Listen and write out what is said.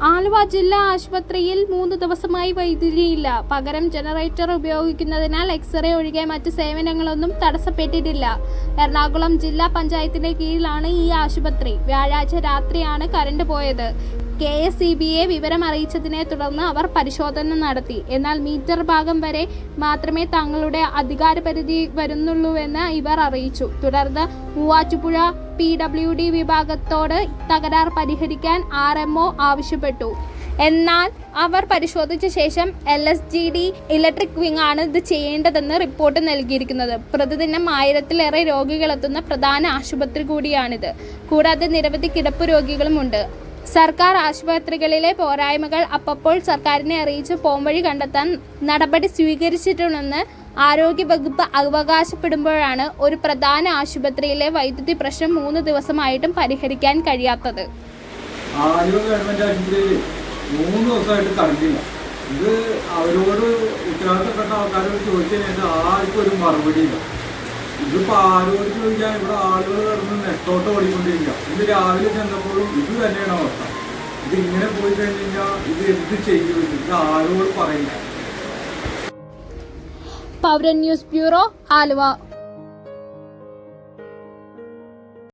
ആലുവ ജില്ലാ ആശുപത്രിയിൽ 3 ദിവസമായി വൈദ്യുതിയില്ല. പകരം ജനറേറ്റർ ഉപയോഗിക്കുന്നതിനാൽ എക്സ്റേ ഒഴികെ മറ്റ് സേവനങ്ങളൊന്നും തടസ്സപ്പെട്ടിട്ടില്ല. എറണാകുളം ജില്ലാ പഞ്ചായത്തിന്റെ കീഴിലാണ് ഈ ആശുപത്രി. വ്യാഴാഴ്ച രാത്രിയാണ് കറണ്ട് പോയത്. KSEBയെ വിവരം അറിയിച്ചതിനെ തുടർന്ന് അവർ പരിശോധന നടത്തി. എന്നാൽ മീറ്റർ ഭാഗം വരെ മാത്രമേ തങ്ങളുടെ അധികാരപരിധി വരുന്നുള്ളൂവെന്ന് ഇവർ അറിയിച്ചു. തുടർന്ന് മൂവാറ്റുപുഴ PWD വിഭാഗത്തോട് തകരാർ പരിഹരിക്കാൻ RMO ആവശ്യപ്പെട്ടു. എന്നാൽ അവർ പരിശോധിച്ച ശേഷം LSGD ഇലക്ട്രിക് വിങ് ആണ് ഇത് ചെയ്യേണ്ടതെന്ന് റിപ്പോർട്ട് നൽകിയിരിക്കുന്നത്. പ്രതിദിനം 1000-ലേറെ രോഗികളെത്തുന്ന പ്രധാന ആശുപത്രി കൂടിയാണിത്. കൂടാതെ നിരവധി കിടപ്പ് രോഗികളുമുണ്ട്. സർക്കാർ ആശുപത്രികളിലെ പോരായ്മകൾ അപ്പോൾ സർക്കാരിനെ അറിയിച്ച് പോംവഴി കണ്ടെത്താൻ നടപടി സ്വീകരിച്ചിട്ടുണ്ടെന്ന് ആരോഗ്യവകുപ്പ് അവകാശപ്പെടുമ്പോഴാണ് ഒരു പ്രധാന ആശുപത്രിയിലെ വൈദ്യുതി പ്രശ്നം 3 ദിവസമായിട്ടും പരിഹരിക്കാൻ കഴിയാത്തത്. ആലുവ ഗവൺമെന്റ് ആശുപത്രിയിൽ 3 ദിവസമായിട്ട് കറണ്ടില്ല. ഇത് അവരോട് ഉത്തരവാദിത്തപ്പെട്ട ആൾക്കാരോട് ചോദിച്ചു കഴിഞ്ഞാൽ ആർക്കും ഒരു മറുപടിയില്ല. ഇതിപ്പോൾ ആരോട് ചോദിക്കാൻ ഇവിടെ ആളുകൾ കിടന്ന് നെട്ടോട്ട് ഓടിക്കൊണ്ടിരിക്കുക. ഇത് രാവിലെ ചെന്നപ്പോഴും ഇത് തന്നെയാണ് അവസ്ഥ. ഇത് ഇങ്ങനെ പോയി കഴിഞ്ഞ് കഴിഞ്ഞാൽ ഇത് എന്ത് ചെയ്യും? ഇത് ആരോട് പറയില്ല. പൗരൻ ന്യൂസ് ബ്യൂറോ, ആലുവ.